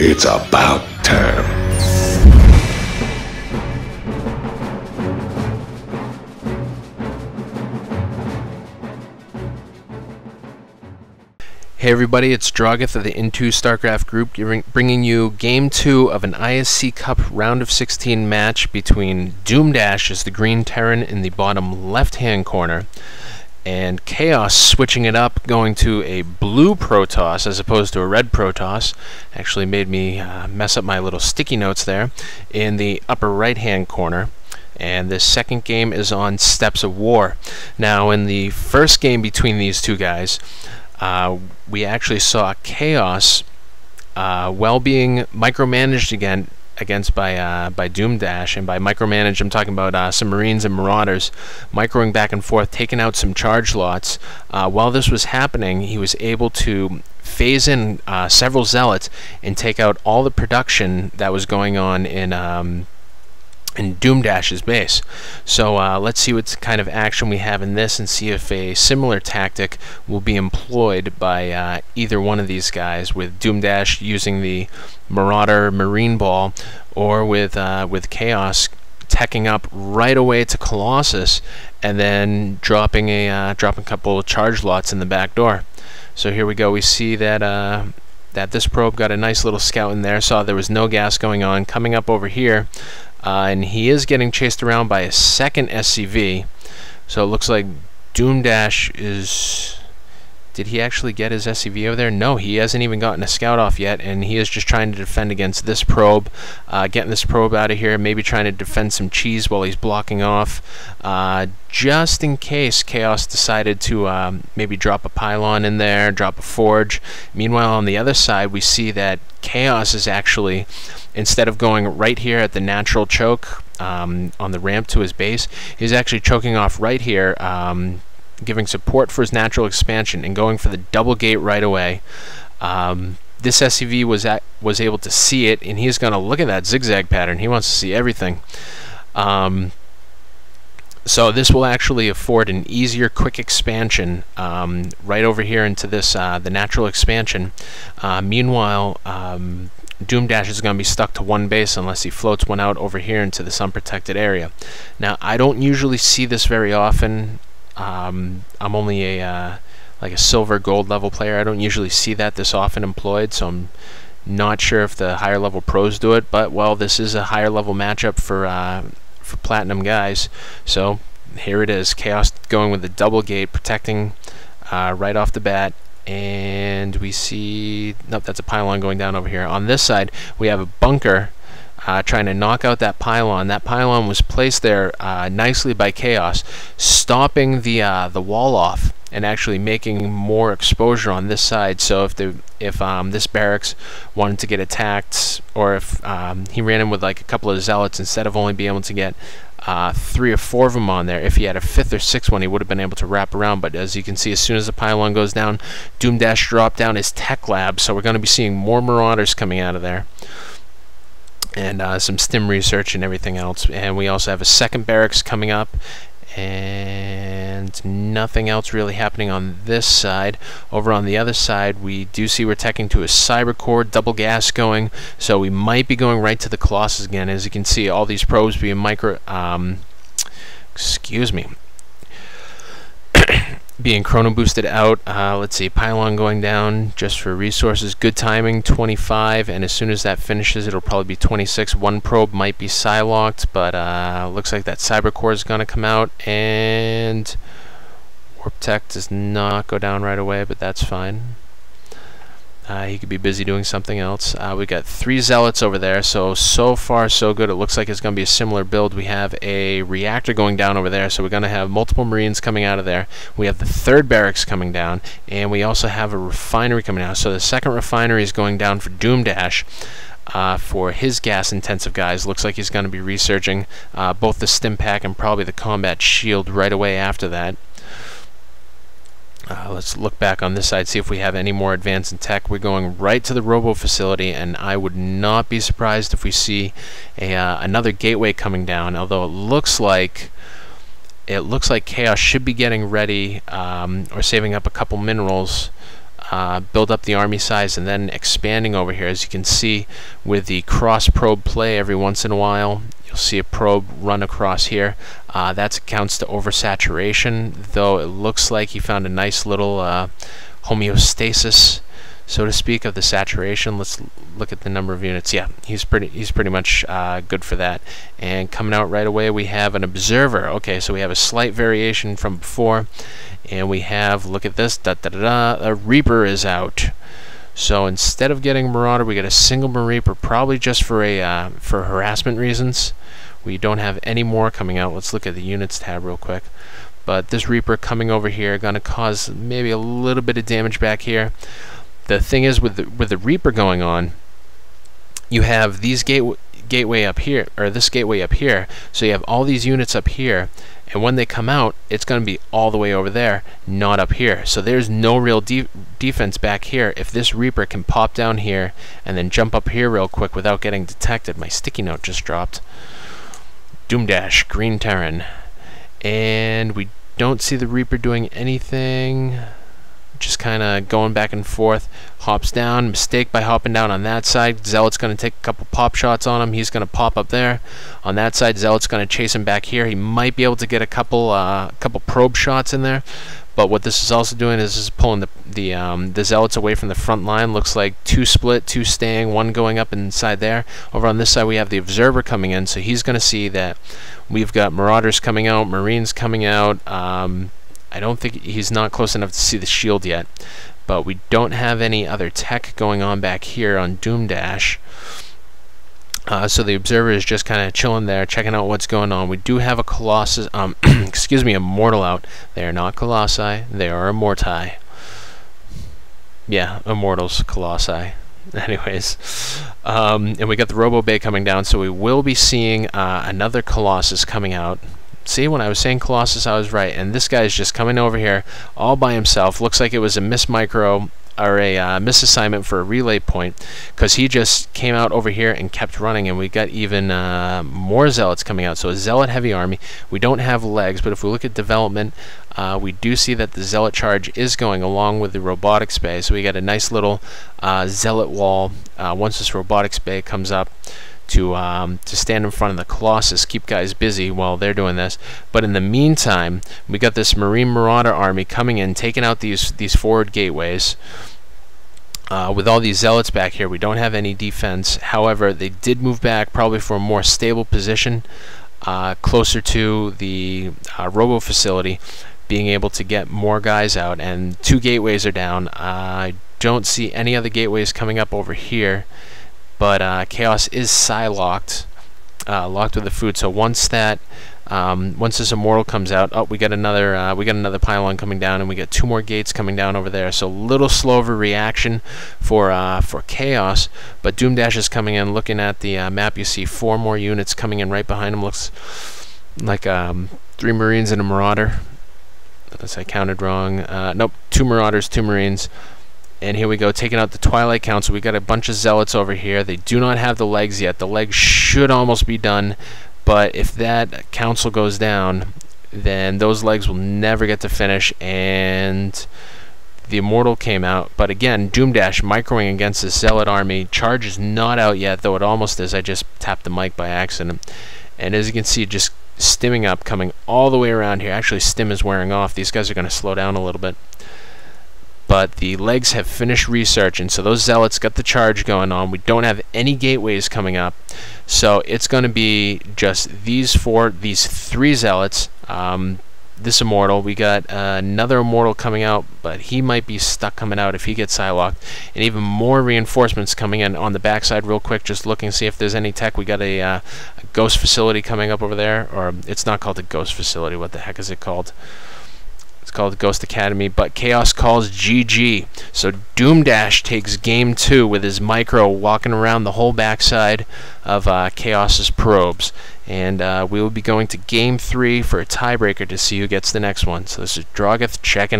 It's about time. Hey everybody, it's Drogith of the IntoStarCraft group bringing you Game 2 of an ISC Cup Round of 16 match between DoomDash as the green Terran in the bottom left-hand corner, and Chaos switching it up, going to a blue Protoss as opposed to a red Protoss. Actually made me mess up my little sticky notes there, in the upper right-hand corner. And this second game is on Steps of War. Now, in the first game between these two guys, we actually saw Chaos well being micromanaged against by DoomDash, and by micromanaged I'm talking about some Marines and Marauders microing back and forth, taking out some charge lots. While this was happening, he was able to phase in several Zealots and take out all the production that was going on in DoomDash's base. So let's see what kind of action we have in this and see if a similar tactic will be employed by either one of these guys, with DoomDash using the Marauder Marine Ball, or with Chaos teching up right away to Colossus and then dropping a couple of charge lots in the back door. So here we go. We see that that this probe got a nice little scout in there, saw there was no gas going on, coming up over here. And he is getting chased around by a second SCV. So it looks like DoomDash is... Did he actually get his SCV over there? No, he hasn't even gotten a scout off yet, and he is just trying to defend against this probe, getting this probe out of here, maybe trying to defend some cheese while he's blocking off, just in case Chaos decided to maybe drop a pylon in there, drop a forge. Meanwhile, on the other side, we see that Chaos is actually, instead of going right here at the natural choke on the ramp to his base, he's actually choking off right here, giving support for his natural expansion and going for the double gate right away. This SCV was able to see it, and he's going to look at that zigzag pattern. He wants to see everything. So this will actually afford an easier, quick expansion right over here into this the natural expansion. Meanwhile, DoomDash is going to be stuck to one base unless he floats one out over here into this unprotected area. Now, I don't usually see this very often. I'm only like a silver gold level player. I don't usually see that this often employed, so I'm not sure if the higher level pros do it. But well, this is a higher level matchup for platinum guys. So here it is, Chaos going with the double gate, protecting right off the bat. And we see, nope, that's a pylon going down over here. On this side, we have a bunker trying to knock out that pylon. That pylon was placed there nicely by Chaos, stopping the wall off and actually making more exposure on this side. So if this barracks wanted to get attacked, or if he ran in with like a couple of Zealots, instead of only being able to get 3 or 4 of them on there, if he had a 5th or 6th one, he would have been able to wrap around. But as you can see, as soon as the pylon goes down, DoomDash dropped down his tech lab, so we're going to be seeing more Marauders coming out of there, and some stim research and everything else. And we also have a second barracks coming up, and nothing else really happening on this side. Over on the other side, we do see we're teching to a cyber core, double gas going, so we might be going right to the Colossus again. As you can see, all these probes being being chrono boosted out. Let's see, pylon going down just for resources. Good timing, 25, and as soon as that finishes, it'll probably be 26. One probe might be Psylocked, but looks like that cyber core is going to come out, and warp tech does not go down right away, but that's fine. He could be busy doing something else. We got 3 Zealots over there, so far so good. It looks like it's going to be a similar build. We have a reactor going down over there, so we're going to have multiple Marines coming out of there. We have the 3rd barracks coming down, and we also have a refinery coming out. So the 2nd refinery is going down for DoomDash. For his gas-intensive guys. Looks like he's going to be researching both the stim pack and probably the combat shield right away after that. Let's look back on this side, see if we have any more advance in tech. We're going right to the robo facility, and I would not be surprised if we see another gateway coming down, although it looks like Chaos should be getting ready or saving up a couple minerals build up the army size, and then expanding over here. As you can see with the cross probe play, every once in a while you'll see a probe run across here. That accounts to oversaturation, though it looks like he found a nice little homeostasis, so to speak, of the saturation. Let's look at the number of units. Yeah, he's pretty much good for that. And coming out right away, we have an observer. Okay, so we have a slight variation from before, and we have, look at this, a Reaper is out. So instead of getting Marauder, we get a single Reaper, probably just for for harassment reasons. We don't have any more coming out. Let's look at the units tab real quick. But this Reaper coming over here, going to cause maybe a little bit of damage back here. The thing is, with the Reaper going on, you have these gateway up here, or this gateway up here, so you have all these units up here, and when they come out, it's going to be all the way over there, not up here. So there's no real defense back here. If this Reaper can pop down here and then jump up here real quick without getting detected. My sticky note just dropped. DoomDash, Green Terran. And we don't see the Reaper doing anything. Just kind of going back and forth. Hops down. Mistake by hopping down on that side. Zealot's going to take a couple pop shots on him. He's going to pop up there. On that side, Zealot's going to chase him back here. He might be able to get a couple probe shots in there. But what this is also doing is pulling the Zealots away from the front line. Looks like 2 split, 2 staying, 1 going up inside there. Over on this side, we have the Observer coming in. So he's going to see that we've got Marauders coming out, Marines coming out. I don't think he's not close enough to see the shield yet, but we don't have any other tech going on back here on DoomDash. So the Observer is just kind of chilling there, checking out what's going on. We do have a Colossus, excuse me, a Mortal out. They are not Colossi, they are Immorti. Yeah, Immortals, Colossi. Anyways, and we got the Robo Bay coming down, so we will be seeing another Colossus coming out. See, when I was saying Colossus, I was right. And this guy's just coming over here all by himself. Looks like it was a mismicro or a misassignment for a relay point, because he just came out over here and kept running, and we got even more Zealots coming out. So a Zealot heavy army. We don't have legs, but if we look at development, we do see that the Zealot charge is going along with the robotics bay. So we got a nice little Zealot wall once this robotics bay comes up, to stand in front of the Colossus, keep guys busy while they're doing this. But in the meantime, we got this Marine Marauder army coming in, taking out these forward gateways. With all these Zealots back here, we don't have any defense. However, they did move back probably for a more stable position, closer to the Robo facility, being able to get more guys out. And 2 gateways are down. I don't see any other gateways coming up over here. But Chaos is locked with the food. So once this Immortal comes out, oh, we got another pylon coming down, and we got 2 more gates coming down over there. So a little slow of a reaction for Chaos. But DoomDash is coming in, looking at the map. You see 4 more units coming in right behind him. Looks like 3 Marines and a Marauder. Unless I counted wrong. Nope, 2 Marauders, 2 Marines. And here we go, taking out the Twilight Council. We got a bunch of Zealots over here. They do not have the legs yet. The legs should almost be done, but if that council goes down, then those legs will never get to finish. And the Immortal came out, but again, DoomDash microing against the Zealot army. Charge is not out yet, though it almost is. I just tapped the mic by accident. And as you can see, just stimming up, coming all the way around here. Actually, stim is wearing off. These guys are going to slow down a little bit. But the legs have finished researching, so those Zealots got the charge going on. We don't have any gateways coming up, so it's going to be just these 3 Zealots. This Immortal, we got another Immortal coming out, but he might be stuck coming out if he gets locked. And even more reinforcements coming in on the backside real quick, just looking to see if there's any tech. We got a Ghost facility coming up over there, or it's not called a Ghost facility. What the heck is it called? It's called Ghost Academy, but Chaos calls GG. So DoomDash takes game 2 with his micro walking around the whole backside of Chaos's probes. And we will be going to game 3 for a tiebreaker to see who gets the next one. So this is Drogith checking out.